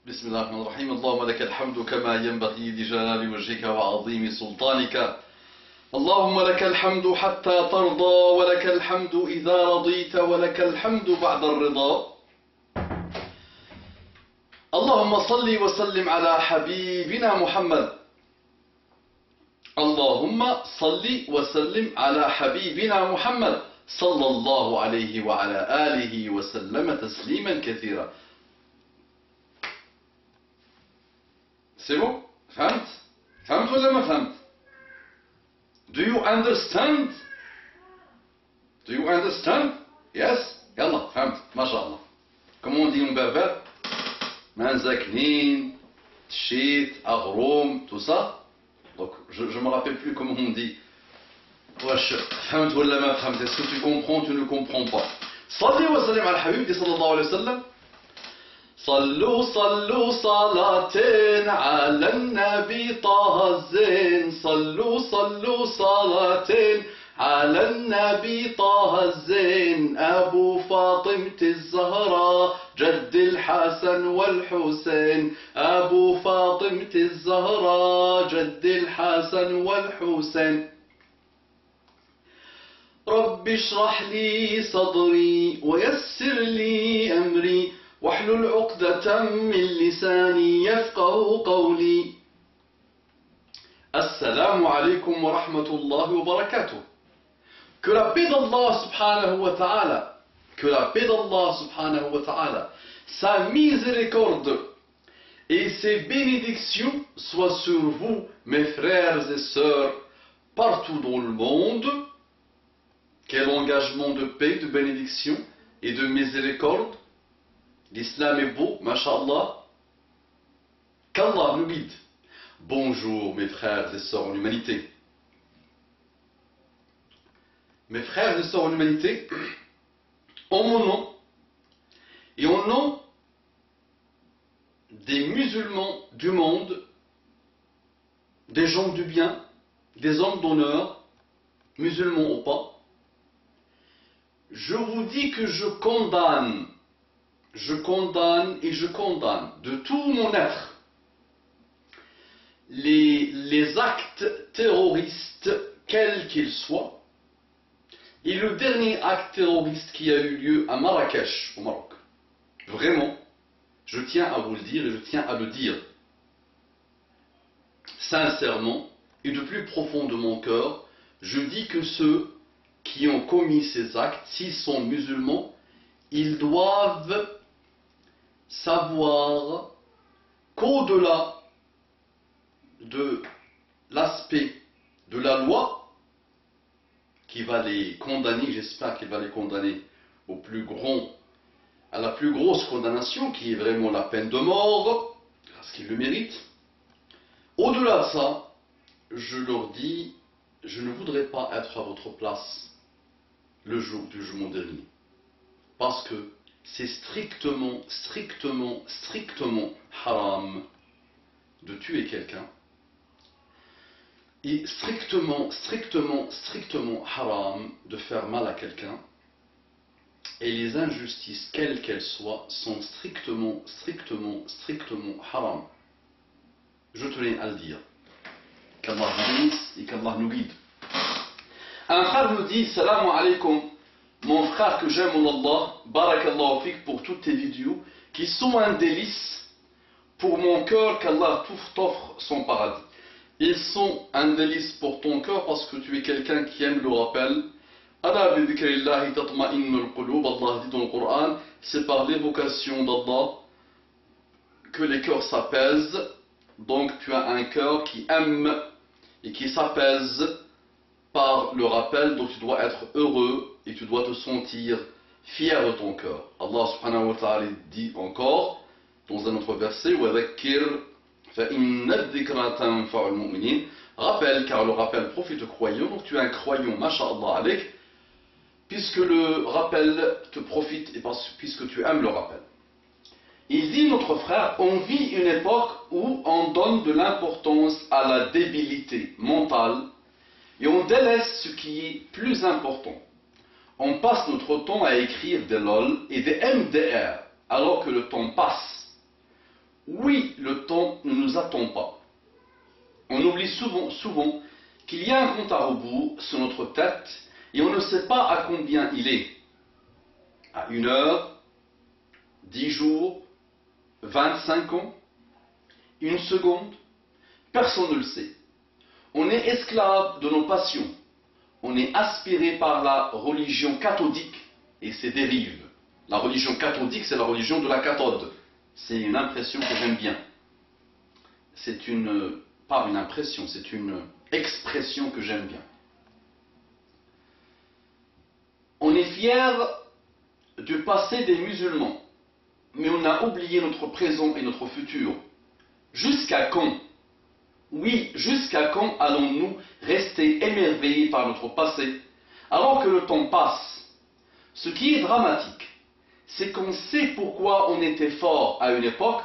بسم الله الرحمن الرحيم. اللهم لك الحمد كما ينبغي لجلال وجهك وعظيم سلطانك. اللهم لك الحمد حتى ترضى، ولك الحمد إذا رضيت، ولك الحمد بعد الرضا. اللهم صل وسلم على حبيبنا محمد. اللهم صل وسلم على حبيبنا محمد صلى الله عليه وعلى آله وسلم تسليما كثيرا. C'est bon? فهمت؟ فهمت ولا ما فهمت؟ Do you understand? Do you understand? Yes? يلا فهمت ما شاء الله. Comment on dit en berbère? Manzaknin, tchit, aghroum, tout ça. Donc je ne me rappelle plus comment on dit. Wesh, فهمت ولا ما فهمت? Est-ce que tu comprends ou tu ne comprends pas? صلي وسلم على حبيبك صلى الله عليه وسلم. صلوا صلوا صلاتين على النبي طه الزين. صلوا صلوا صلاتين على النبي طه الزين. أبو فاطمة الزهراء جد الحسن والحسين. أبو فاطمة الزهراء جد الحسن والحسين. رب اشرح لي صدري ويسر لي أمري واحلل عقدة من لساني يفقه قولي. Assalamu alaikum wa rahmatullahi wa barakatuh. Que la paix d'Allah subhanahu wa ta'ala, que la paix d'Allah subhanahu wa ta'ala, sa miséricorde et ses bénédictions soient sur vous, mes frères et sœurs, partout dans le monde. Quel engagement de paix, de bénédiction et de miséricorde. L'islam est beau, masha'Allah. Qu'Allah nous guide. Bonjour mes frères et sœurs en humanité. Mes frères et sœurs en humanité, en mon nom et au nom des musulmans du monde, des gens du bien, des hommes d'honneur, musulmans ou pas, je vous dis que je condamne et je condamne de tout mon être les actes terroristes, quels qu'ils soient, et le dernier acte terroriste qui a eu lieu à Marrakech, au Maroc. Vraiment, je tiens à vous le dire et je tiens à le dire sincèrement et de plus profond de mon cœur. Je dis que ceux qui ont commis ces actes, s'ils sont musulmans, ils doivent savoir qu'au-delà de l'aspect de la loi qui va les condamner, j'espère qu'il va les condamner à la plus grosse condamnation, qui est vraiment la peine de mort, parce qu'ils le méritent. Au-delà de ça, je leur dis, je ne voudrais pas être à votre place le jour du jugement dernier, parce que c'est strictement haram de tuer quelqu'un, et strictement haram de faire mal à quelqu'un, et les injustices, quelles qu'elles soient, sont strictement haram. Je tenais à le dire. Qu'Allah nous bénisse et qu'Allah nous guide. Un frère nous dit, Salam alaikum, mon frère que j'aime en Allah, barakallahu fik pour toutes tes vidéos, qui sont un délice pour mon cœur, qu'Allah t'offre son paradis. Ils sont un délice pour ton cœur parce que tu es quelqu'un qui aime le rappel. Allah dit dans le Coran, c'est par l'évocation d'Allah que les cœurs s'apaisent. Donc tu as un cœur qui aime et qui s'apaise par le rappel, donc tu dois être heureux et tu dois te sentir fier de ton cœur. Allah subhanahu wa ta'ala dit encore dans un autre verset, rappelle, car le rappel profite aux croyants. Donc tu es un croyant, masha'Allah alayk, puisque le rappel te profite et puisque tu aimes le rappel. Il dit, notre frère, on vit une époque où on donne de l'importance à la débilité mentale et on délaisse ce qui est plus important. On passe notre temps à écrire des LOL et des MDR alors que le temps passe. Oui, le temps ne nous attend pas. On oublie souvent qu'il y a un compte à rebours sur notre tête et on ne sait pas à combien il est. À 1 heure, 10 jours, 25 ans, 1 seconde, personne ne le sait. On est esclave de nos passions. On est aspiré par la religion cathodique et ses dérives. La religion cathodique, c'est la religion de la cathode. C'est une impression que j'aime bien. C'est pas une impression, c'est une expression que j'aime bien. On est fier du passé des musulmans, mais on a oublié notre présent et notre futur. Jusqu'à quand? Oui, jusqu'à quand allons-nous rester émerveillés par notre passé, alors que le temps passe? Ce qui est dramatique, c'est qu'on sait pourquoi on était fort à une époque,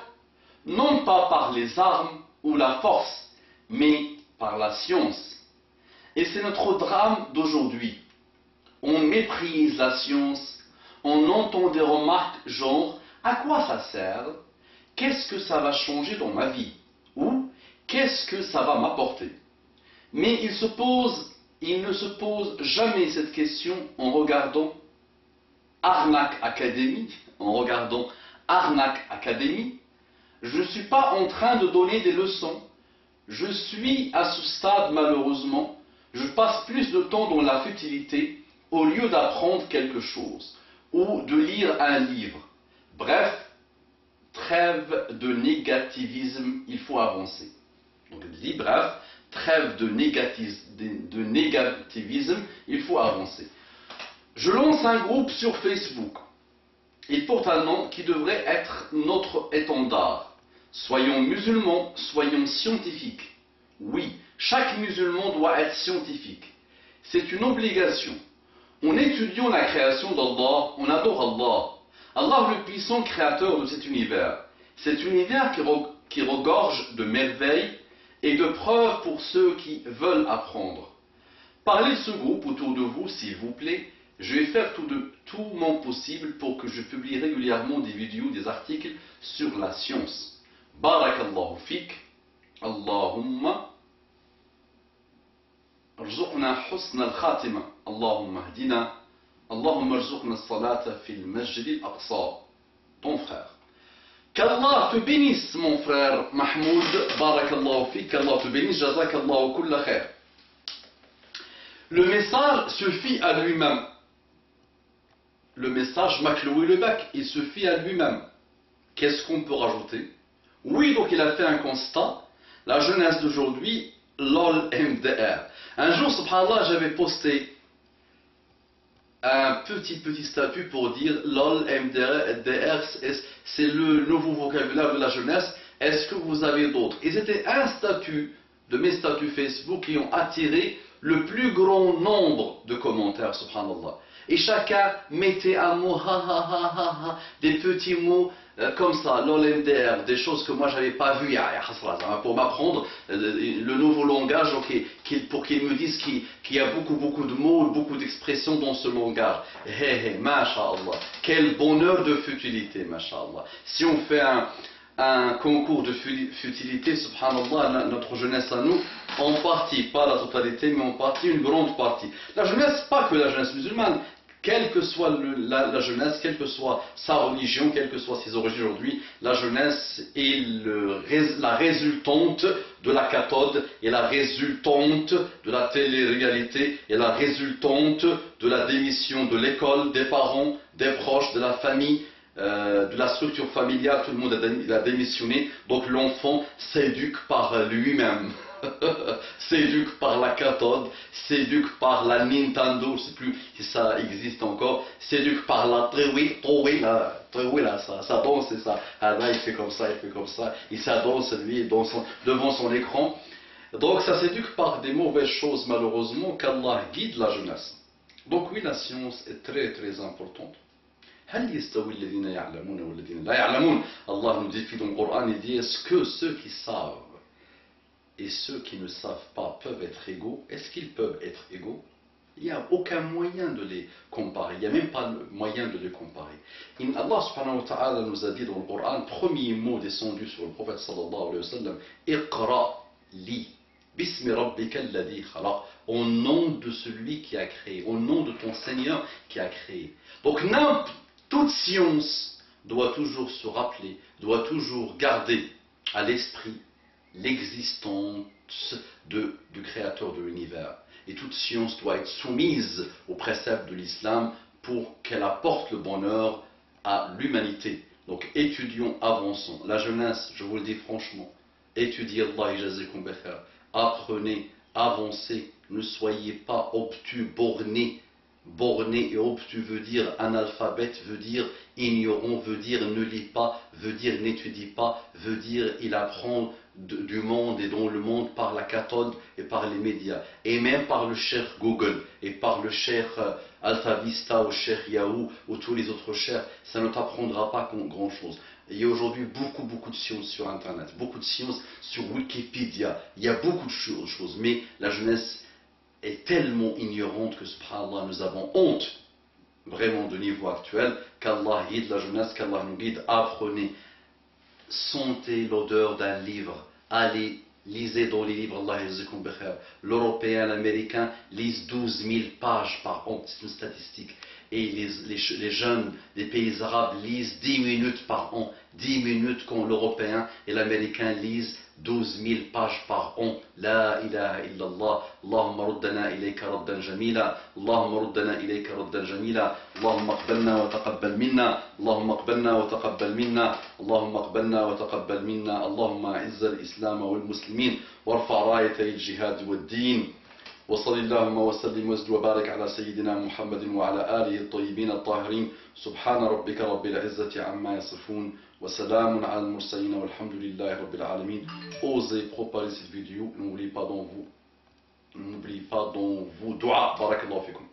non pas par les armes ou la force, mais par la science. Et c'est notre drame d'aujourd'hui. On méprise la science, on entend des remarques genre « à quoi ça sert? Qu'est-ce que ça va changer dans ma vie? » ou « qu'est-ce que ça va m'apporter ?» Mais il ne se pose jamais cette question en regardant Arnaque Academy, je ne suis pas en train de donner des leçons. Je suis à ce stade, malheureusement, je passe plus de temps dans la futilité au lieu d'apprendre quelque chose ou de lire un livre. Bref, trêve de négativisme, il faut avancer. Donc il dit, bref, trêve de négativisme, il faut avancer. Je lance un groupe sur Facebook. Il porte un nom qui devrait être notre étendard. Soyons musulmans, soyons scientifiques. Oui, chaque musulman doit être scientifique. C'est une obligation. En étudiant la création d'Allah, on adore Allah. Allah le puissant créateur de cet univers. Cet univers qui regorge de merveilles et de preuves pour ceux qui veulent apprendre. Parlez de ce groupe autour de vous, s'il vous plaît. Je vais faire tout mon possible pour que je publie régulièrement des vidéos, des articles sur la science. Barakallahu fik. Allahumma arzuqna husna al-khatima. Allahumma hdina. Allahumma arzuqna as-salata fil masjid al-aqsa. Ton frère. Qu'Allah te bénisse, mon frère Mahmoud. Barakallahu fik. Qu'Allah te bénisse. Jazakallahu kulla khair. Le message suffit à lui-même. Le message Makloui le bac, il suffit à lui-même. Qu'est-ce qu'on peut rajouter? Oui, donc il a fait un constat. La jeunesse d'aujourd'hui, LOL MDR. Un jour, subhanallah, j'avais posté un petit statut pour dire LOL MDR, c'est le nouveau vocabulaire de la jeunesse. Est-ce que vous avez d'autres? Et c'était un statut de mes statuts Facebook qui ont attiré le plus grand nombre de commentaires, subhanallah. Et chacun mettait un mot, des petits mots comme ça, l'OLMDR, des choses que moi j'avais pas vues, pour m'apprendre le nouveau langage, pour qu'ils me disent qu'il y a beaucoup de mots, beaucoup d'expressions dans ce langage. Masha'Allah, quel bonheur de futilité, Masha'Allah. Si on fait un concours de futilité, subhanallah, notre jeunesse à nous, en partie, pas la totalité, mais en partie, une grande partie. La jeunesse, pas que la jeunesse musulmane, quelle que soit la jeunesse, quelle que soit sa religion, quelles que soient ses origines aujourd'hui, la jeunesse est la résultante de la cathode, et la résultante de la télé-réalité, et la résultante de la démission de l'école, des parents, des proches, de la famille, de la structure familiale. Tout le monde a démissionné, donc l'enfant s'éduque par lui-même. S'éduque par la cathode, s'éduque par la Nintendo, je ne sais plus si ça existe encore, s'éduque par la Trewi, ça danse et ça, là il fait comme ça, il s'adonce lui devant son écran. Donc ça s'éduque par des mauvaises choses malheureusement, qu'Allah guide la jeunesse. Donc oui, la science est très très importante. Allah nous dit dans le Coran, il dit, est-ce que ceux qui savent et ceux qui ne savent pas peuvent être égaux? Est-ce qu'ils peuvent être égaux? Il n'y a aucun moyen de les comparer. Il n'y a même pas le moyen de les comparer. Allah subhanahu wa ta'ala nous a dit dans le Coran, premier mot descendu sur le prophète sallallahu alayhi wa sallam, Iqra li, bismi rabbika alladhi khalaq, au nom de celui qui a créé, au nom de ton Seigneur qui a créé. Donc toute science doit toujours se rappeler, doit toujours garder à l'esprit l'existence du créateur de l'univers. Et toute science doit être soumise aux préceptes de l'islam pour qu'elle apporte le bonheur à l'humanité. Donc étudions, avançons. La jeunesse, je vous le dis franchement, étudiez Allah yajazikum bikhair. Apprenez, avancez, ne soyez pas obtus, bornés. Borné et obtus veut dire analphabète, veut dire ignorant, veut dire ne lit pas, veut dire n'étudie pas, veut dire il apprend du monde et dans le monde par la cathode et par les médias, et même par le cher Google et par le cher Alphavista ou cher Yahoo ou tous les autres chers, ça ne t'apprendra pas grand chose. Il y a aujourd'hui beaucoup de sciences sur Internet, beaucoup de sciences sur Wikipédia, il y a beaucoup de choses, mais la jeunesse est tellement ignorante que, subhanallah, nous avons honte vraiment du niveau actuel. Qu'Allah guide la jeunesse, qu'Allah nous guide. Apprenez, sentez l'odeur d'un livre, allez, lisez dans les livres, Allah yajazikum bikhair. L'Européen, l'Américain lisent 12 000 pages par an, c'est une statistique. Et les jeunes des pays arabes lisent 10 minutes par an, 10 minutes quand l'Européen et l'Américain lisent 12 000 pages par an. La ilaha illallah. Allahumma ruddana ilayka raddan jamila. Allahumma ruddana ilayka raddan jamila. Allahumma aqbalna wa taqabbal minna. Allahumma aqbalna wa taqabbal minna. Allahumma aqbalna wa taqabbal minna. Allahumma a'izz al-islam wal muslimin. Warfa rayatay al-jihad wad din. وصل اللهم وسلم وزد وبارك على سيدنا محمد وعلى آله الطيبين الطاهرين سبحان ربك رب العزة عما يصفون وسلام على المرسلين والحمد لله رب العالمين. Osez propager cette vidéo, n'oubliez pas dans vous dua, barakallahu fikum.